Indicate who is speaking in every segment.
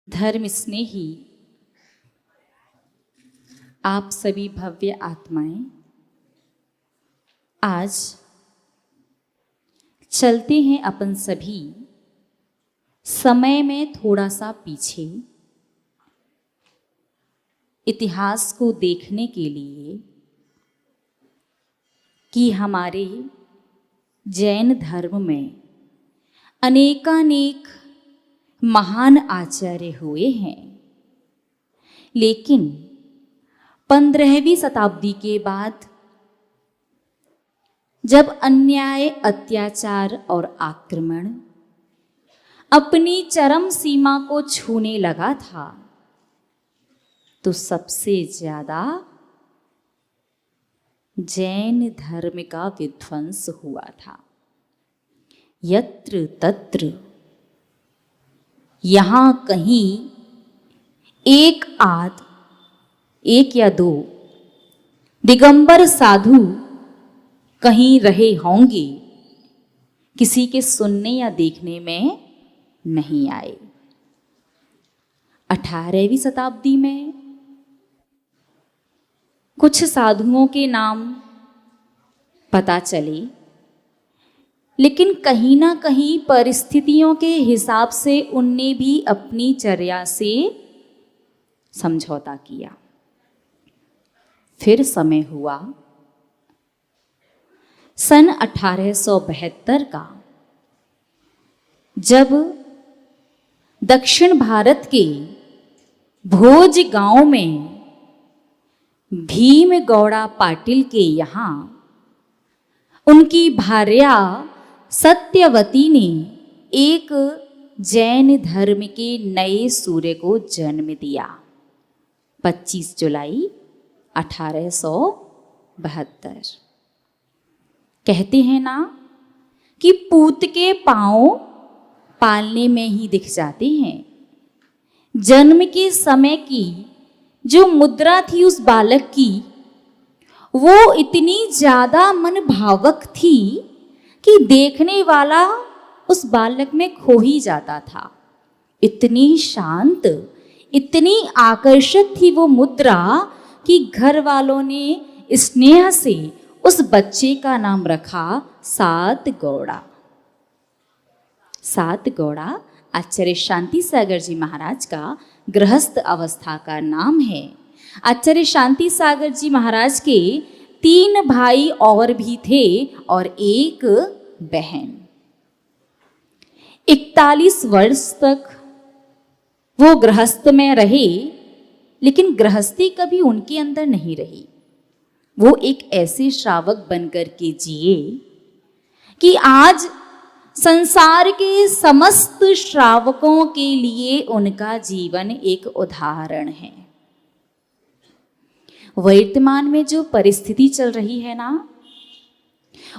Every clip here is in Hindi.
Speaker 1: धर्म स्नेही आप सभी भव्य आत्माएं, आज चलते हैं अपन सभी समय में थोड़ा सा पीछे, इतिहास को देखने के लिए कि हमारे जैन धर्म में अनेकानेक महान आचार्य हुए हैं, लेकिन 15वीं शताब्दी के बाद जब अन्याय, अत्याचार और आक्रमण अपनी चरम सीमा को छूने लगा था, तो सबसे ज्यादा जैन धर्म का विध्वंस हुआ था। यत्र तत्र यहाँ कहीं एक या दो दिगंबर साधु कहीं रहे होंगे, किसी के सुनने या देखने में नहीं आए। 18वीं शताब्दी में कुछ साधुओं के नाम पता चले, लेकिन कहीं ना कहीं परिस्थितियों के हिसाब से उनने भी अपनी चर्या से समझौता किया। फिर समय हुआ सन 1872 का, जब दक्षिण भारत के भोज गांव में भीम गौड़ा पाटिल के यहाँ उनकी भार्या सत्यवती ने एक जैन धर्म के नए सूर्य को जन्म दिया। 25 जुलाई 1872। कहते हैं ना कि पूत के पांव पालने में ही दिख जाते हैं। जन्म के समय की जो मुद्रा थी उस बालक की, वो इतनी ज्यादा मनभावक थी कि देखने वाला उस बालक में खो ही जाता था। इतनी शांत, इतनी आकर्षक थी वो मुद्रा कि घर वालों ने स्नेह से उस बच्चे का नाम रखा सात गौड़ा। सात गौड़ा आचार्य शांति सागर जी महाराज का गृहस्थ अवस्था का नाम है। आचार्य शांति सागर जी महाराज के 3 भाई और भी थे और एक बहन। 41 वर्ष तक वो गृहस्थ में रहे, लेकिन गृहस्थी कभी उनके अंदर नहीं रही। वो एक ऐसे श्रावक बनकर के जिए कि आज संसार के समस्त श्रावकों के लिए उनका जीवन एक उदाहरण है। वर्तमान में जो परिस्थिति चल रही है ना,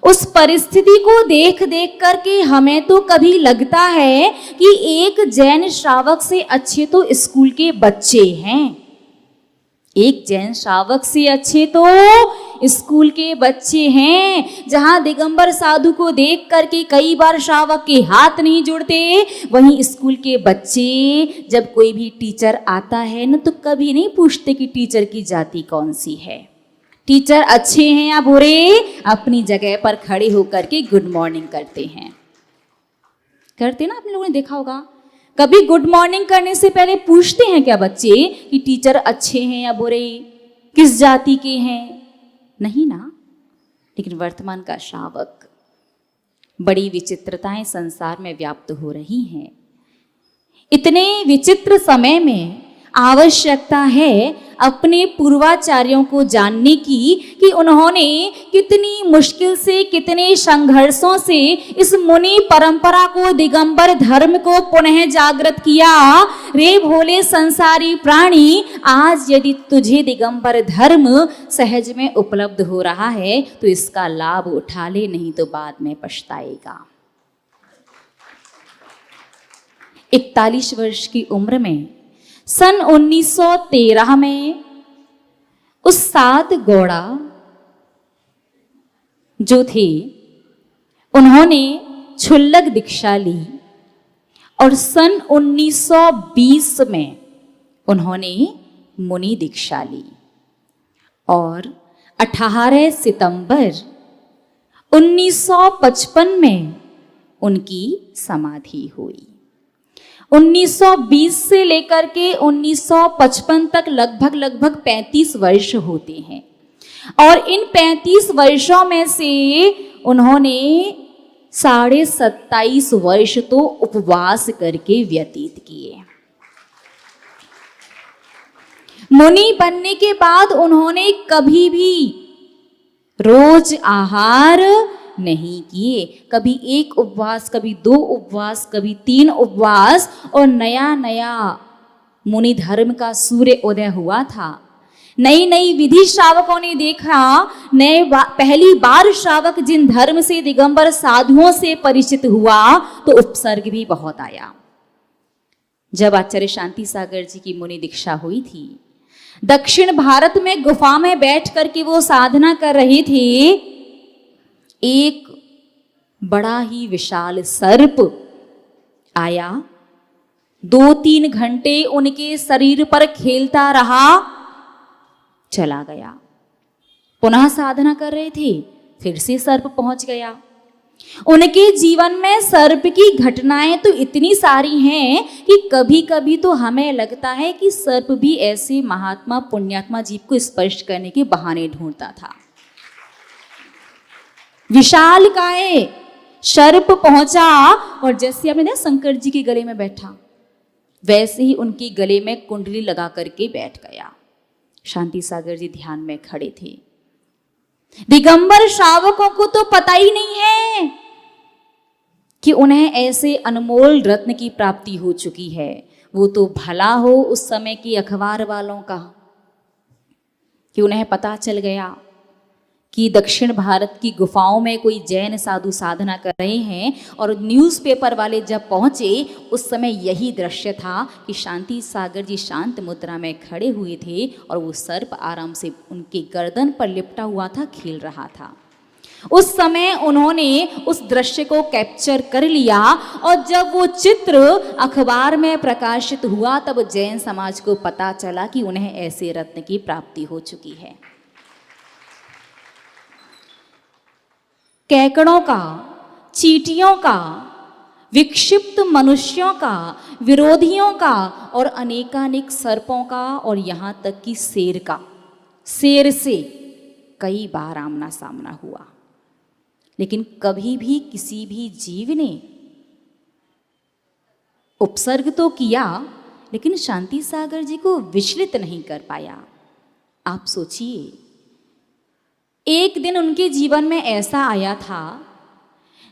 Speaker 1: उस परिस्थिति को देख देख करके हमें तो कभी लगता है कि एक जैन श्रावक से अच्छे तो स्कूल के बच्चे हैं। एक जैन श्रावक से अच्छे तो स्कूल के बच्चे हैं। जहां दिगंबर साधु को देख करके कई बार श्रावक के हाथ नहीं जुड़ते, वहीं स्कूल के बच्चे जब कोई भी टीचर आता है ना, तो कभी नहीं पूछते कि टीचर की जाति कौन सी है, टीचर अच्छे हैं या बुरे। अपनी जगह पर खड़े होकर के गुड मॉर्निंग करते हैं। करते ना, आप लोगों ने देखा होगा। कभी गुड मॉर्निंग करने से पहले पूछते हैं क्या बच्चे कि टीचर अच्छे हैं या बुरे, किस जाति के हैं? नहीं ना। लेकिन वर्तमान का श्रावक, बड़ी विचित्रताएं संसार में व्याप्त हो रही हैं। इतने विचित्र समय में आवश्यकता है अपने पूर्वाचार्यों को जानने की कि उन्होंने कितनी मुश्किल से, कितने संघर्षों से इस मुनि परंपरा को, दिगंबर धर्म को पुनः जागृत किया। रे भोले संसारी प्राणी, आज यदि तुझे दिगंबर धर्म सहज में उपलब्ध हो रहा है तो इसका लाभ उठा ले, नहीं तो बाद में पछताएगा। 41 वर्ष की उम्र में सन 1913 में उस सात गौड़ा जो थे, उन्होंने क्षुल्लक दीक्षा ली और सन 1920 में उन्होंने मुनि दीक्षा ली और 18 सितंबर 1955 में उनकी समाधि हुई। 1920 से लेकर के 1955 तक लगभग 35 वर्ष होते हैं और इन 35 वर्षों में से उन्होंने 27.5 वर्ष तो उपवास करके व्यतीत किए। मुनि बनने के बाद उन्होंने कभी भी रोज आहार नहीं किए, कभी एक उपवास, कभी 2 उपवास, कभी 3 उपवास, और नया नया मुनि धर्म का सूर्य उदय हुआ था। नई नई विधि श्रावकों ने देखा, पहली बार श्रावक जिन धर्म से दिगंबर साधुओं से परिचित हुआ तो उपसर्ग भी बहुत आया। जब आचार्य शांति सागर जी की मुनि दीक्षा हुई थी, दक्षिण भारत में गुफा में बैठ करके वो साधना कर रहे थे, एक बड़ा ही विशाल सर्प आया, 2-3 घंटे उनके शरीर पर खेलता रहा, चला गया। पुनः साधना कर रहे थे, फिर से सर्प पहुंच गया। उनके जीवन में सर्प की घटनाएं तो इतनी सारी हैं कि कभी कभी तो हमें लगता है कि सर्प भी ऐसे महात्मा पुण्यात्मा जीव को स्पर्श करने के बहाने ढूंढता था। विशाल काय सर्प पहुंचा और जैसे आपने देखा शंकर जी के गले में बैठा, वैसे ही उनके गले में कुंडली लगा करके बैठ गया। शांति सागर जी ध्यान में खड़े थे। दिगंबर श्रावकों को तो पता ही नहीं है कि उन्हें ऐसे अनमोल रत्न की प्राप्ति हो चुकी है। वो तो भला हो उस समय के अखबार वालों का कि उन्हें पता चल गया कि दक्षिण भारत की गुफाओं में कोई जैन साधु साधना कर रहे हैं, और न्यूज़पेपर वाले जब पहुंचे उस समय यही दृश्य था कि शांति सागर जी शांत मुद्रा में खड़े हुए थे और वो सर्प आराम से उनके गर्दन पर लिपटा हुआ था, खेल रहा था। उस समय उन्होंने उस दृश्य को कैप्चर कर लिया और जब वो चित्र अखबार में प्रकाशित हुआ तब जैन समाज को पता चला कि उन्हें ऐसे रत्न की प्राप्ति हो चुकी है। कैकड़ों का, चींटियों का, विक्षिप्त मनुष्यों का, विरोधियों का और अनेकानेक सर्पों का और यहाँ तक कि शेर का, शेर से कई बार आमना सामना हुआ, लेकिन कभी भी किसी भी जीव ने उपसर्ग तो किया लेकिन शांति सागर जी को विचलित नहीं कर पाया। आप सोचिए, एक दिन उनके जीवन में ऐसा आया था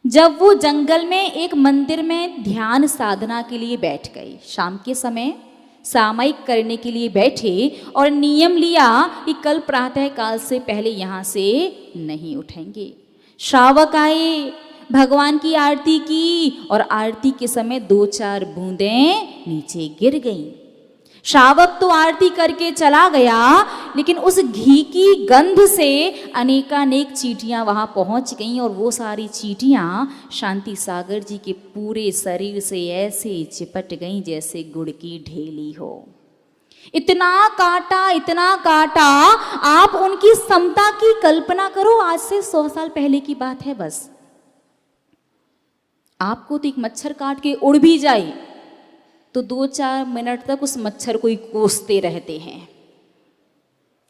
Speaker 1: जब वो जंगल में एक मंदिर में ध्यान साधना के लिए बैठ गए। शाम के समय सामयिक करने के लिए बैठे और नियम लिया कि कल प्रातः काल से पहले यहाँ से नहीं उठेंगे। श्रावक आए, भगवान की आरती की और आरती के समय 2-4 बूंदें नीचे गिर गईं। श्रावक तो आरती करके चला गया, लेकिन उस घी की गंध से अनेकानेक चींटियां वहां पहुंच गईं और वो सारी चींटियां शांति सागर जी के पूरे शरीर से ऐसे चिपट गईं जैसे गुड़ की ढेली हो। इतना काटा, इतना काटा। आप उनकी समता की कल्पना करो। आज से 100 साल पहले की बात है। बस आपको तो एक मच्छर काट के उड़ भी जाए तो 2-4 मिनट तक उस मच्छर को ही कोसते रहते हैं।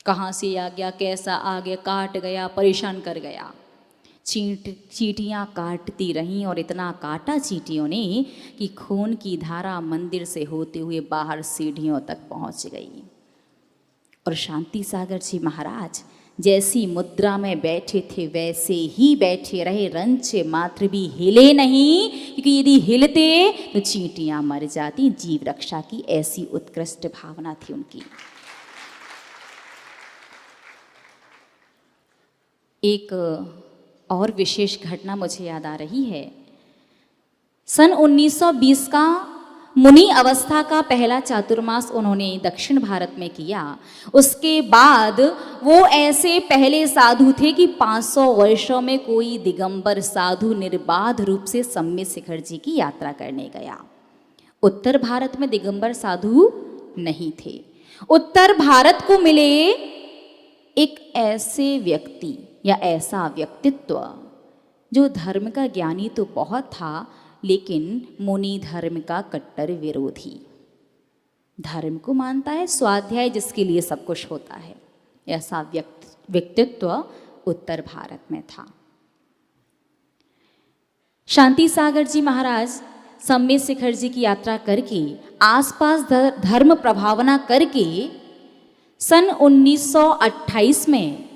Speaker 1: कहाँ से आ गया, कैसा आ गया, काट गया, परेशान कर गया। चींटियाँ काटती रहीं और इतना काटा चींटियों ने कि खून की धारा मंदिर से होते हुए बाहर सीढ़ियों तक पहुँच गई। और शांति सागर जी महाराज जैसी मुद्रा में बैठे थे वैसे ही बैठे रहे, रंच मात्र भी हिले नहीं, क्योंकि यदि हिलते तो चींटियां मर जाती। जीव रक्षा की ऐसी उत्कृष्ट भावना थी उनकी। एक और विशेष घटना मुझे याद आ रही है। सन 1920 का मुनि अवस्था का पहला चातुर्मास उन्होंने दक्षिण भारत में किया। उसके बाद वो ऐसे पहले साधु थे कि 500 वर्षों में कोई दिगंबर साधु निर्बाध रूप से सम्मित शिखर जी की यात्रा करने गया। उत्तर भारत में दिगंबर साधु नहीं थे। उत्तर भारत को मिले एक ऐसे व्यक्ति या ऐसा व्यक्तित्व जो धर्म का ज्ञानी तो बहुत था, लेकिन मुनि धर्म का कट्टर विरोधी। धर्म को मानता है, स्वाध्याय जिसके लिए सब कुछ होता है, ऐसा व्यक्तित्व उत्तर भारत में था। शांति सागर जी महाराज सम्मेद शिखर जी की यात्रा करके, आसपास धर्म प्रभावना करके सन 1928 में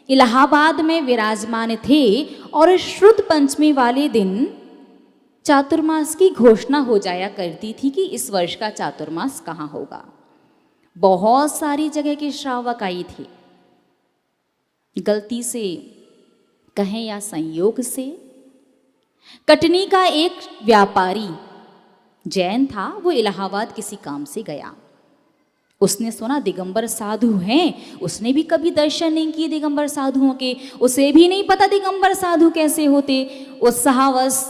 Speaker 1: इलाहाबाद में विराजमान थे और श्रुत पंचमी वाले दिन चातुर्मास की घोषणा हो जाया करती थी कि इस वर्ष का चातुर्मास कहाँ होगा। बहुत सारी जगह के श्रावक आई थे। गलती से कहें या संयोग से कटनी का एक व्यापारी जैन था, वो इलाहाबाद किसी काम से गया। उसने सुना दिगंबर साधु हैं, उसने भी कभी दर्शन नहीं किए दिगंबर साधुओं के, उसे भी नहीं पता दिगंबर साधु कैसे होते। उत्साहवश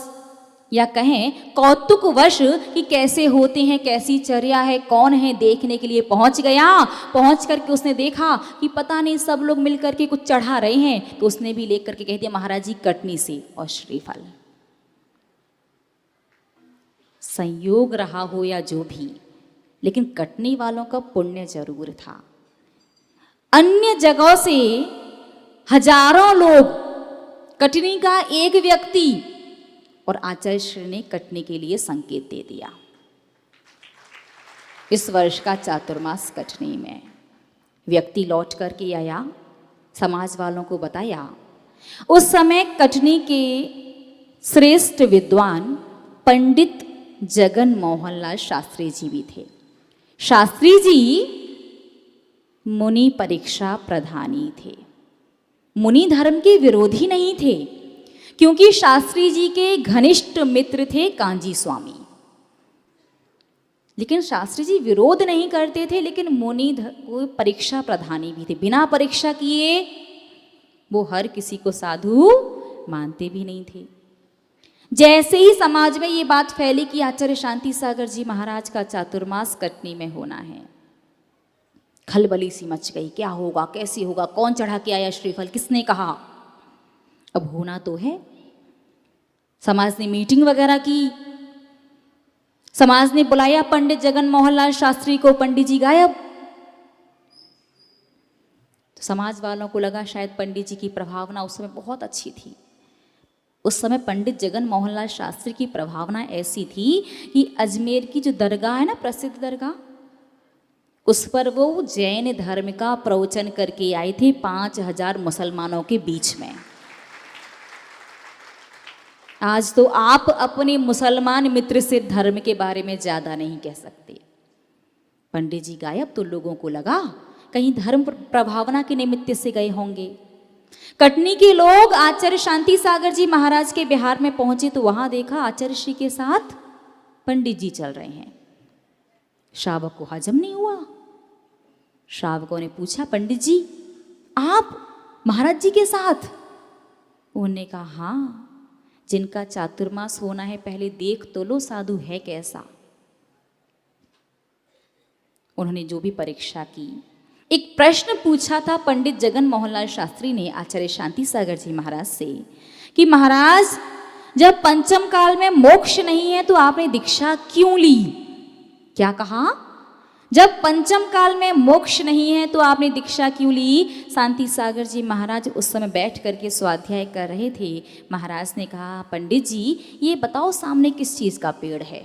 Speaker 1: या कहें कौतुकवश कि कैसे होते हैं, कैसी चर्या है, कौन है, देखने के लिए पहुंच गया। पहुंच करके उसने देखा कि पता नहीं सब लोग मिल करके कुछ चढ़ा रहे हैं, तो उसने भी लेकर के कह दिया महाराज जी कटनी से और श्रीफल। संयोग रहा हो या जो भी, लेकिन कटनी वालों का पुण्य जरूर था। अन्य जगहों से हजारों लोग, कटनी का एक व्यक्ति, और आचार्य श्री ने कटनी के लिए संकेत दे दिया। इस वर्ष का चातुर्मास कटनी में। व्यक्ति लौट करके आया, समाज वालों को बताया। उस समय कटनी के श्रेष्ठ विद्वान पंडित जगन मोहन लाल शास्त्री जी भी थे। शास्त्री जी मुनि परीक्षा प्रधानी थे। मुनि धर्म के विरोधी नहीं थे, क्योंकि शास्त्री जी के घनिष्ठ मित्र थे कांजी स्वामी। लेकिन शास्त्री जी विरोध नहीं करते थे, लेकिन मुनि परीक्षा प्रधानी भी थे। बिना परीक्षा किए वो हर किसी को साधु मानते भी नहीं थे। जैसे ही समाज में ये बात फैली कि आचार्य शांति सागर जी महाराज का चातुर्मास कटनी में होना है, खलबली सी मच गई। क्या होगा, कैसे होगा, कौन चढ़ा के आया श्रीफल, किसने कहा। अब होना तो है। समाज ने मीटिंग वगैरह की, समाज ने बुलाया पंडित जगन मोहन लाल शास्त्री को, पंडित जी गायब। तो समाज वालों को लगा शायद पंडित जी की प्रभावना उस समय बहुत अच्छी थी। उस समय पंडित जगन मोहन लाल शास्त्री की प्रभावना ऐसी थी कि अजमेर की जो दरगाह है ना, प्रसिद्ध दरगाह, उस पर वो जैन धर्म का प्रवचन करके आए थे 5000 मुसलमानों के बीच में। आज तो आप अपने मुसलमान मित्र से धर्म के बारे में ज्यादा नहीं कह सकते। पंडित जी गायब तो लोगों को लगा कहीं धर्म प्रभावना के निमित्त से गए होंगे। कटनी के लोग आचार्य शांति सागर जी महाराज के बिहार में पहुंचे तो वहां देखा आचार्य श्री के साथ पंडित जी चल रहे हैं। श्रावक को हजम नहीं हुआ। श्रावकों ने पूछा पंडित जी आप महाराज जी के साथ? उन्होंने कहा हाँ, जिनका चातुर्मास होना है पहले देख तो लो साधु है कैसा। उन्होंने जो भी परीक्षा की, एक प्रश्न पूछा था पंडित जगन मोहन लाल शास्त्री ने आचार्य शांति सागर जी महाराज से कि महाराज जब पंचम काल में मोक्ष नहीं है तो आपने दीक्षा क्यों ली? क्या कहा? जब पंचम काल में मोक्ष नहीं है तो आपने दीक्षा क्यों ली? शांति सागर जी महाराज उस समय बैठ करके स्वाध्याय कर रहे थे। महाराज ने कहा पंडित जी ये बताओ सामने किस चीज का पेड़ है?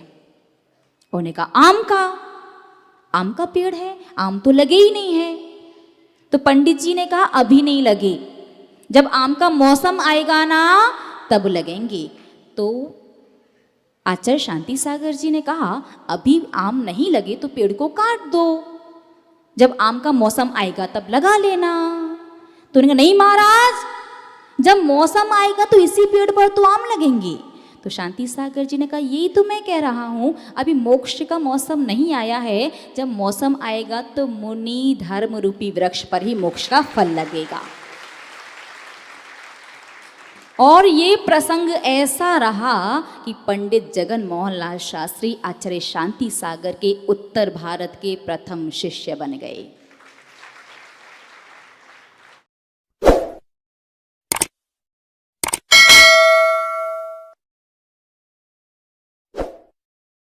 Speaker 1: उन्होंने कहा आम का। आम का पेड़ है, आम तो लगे ही नहीं है। तो पंडित जी ने कहा अभी नहीं लगे, जब आम का मौसम आएगा ना तब लगेंगे। तो आचार्य शांति सागर जी ने कहा अभी आम नहीं लगे तो पेड़ को काट दो, जब आम का मौसम आएगा तब लगा लेना। तो उन्होंने कहा नहीं महाराज जब मौसम आएगा तो इसी पेड़ पर तो आम लगेंगे। तो शांति सागर जी ने कहा यही तो मैं कह रहा हूं, अभी मोक्ष का मौसम नहीं आया है, जब मौसम आएगा तो मुनि धर्म रूपी वृक्ष पर ही मोक्ष का फल लगेगा। और ये प्रसंग ऐसा रहा कि पंडित जगन मोहन लाल शास्त्री आचार्य शांति सागर के उत्तर भारत के प्रथम शिष्य बन गए।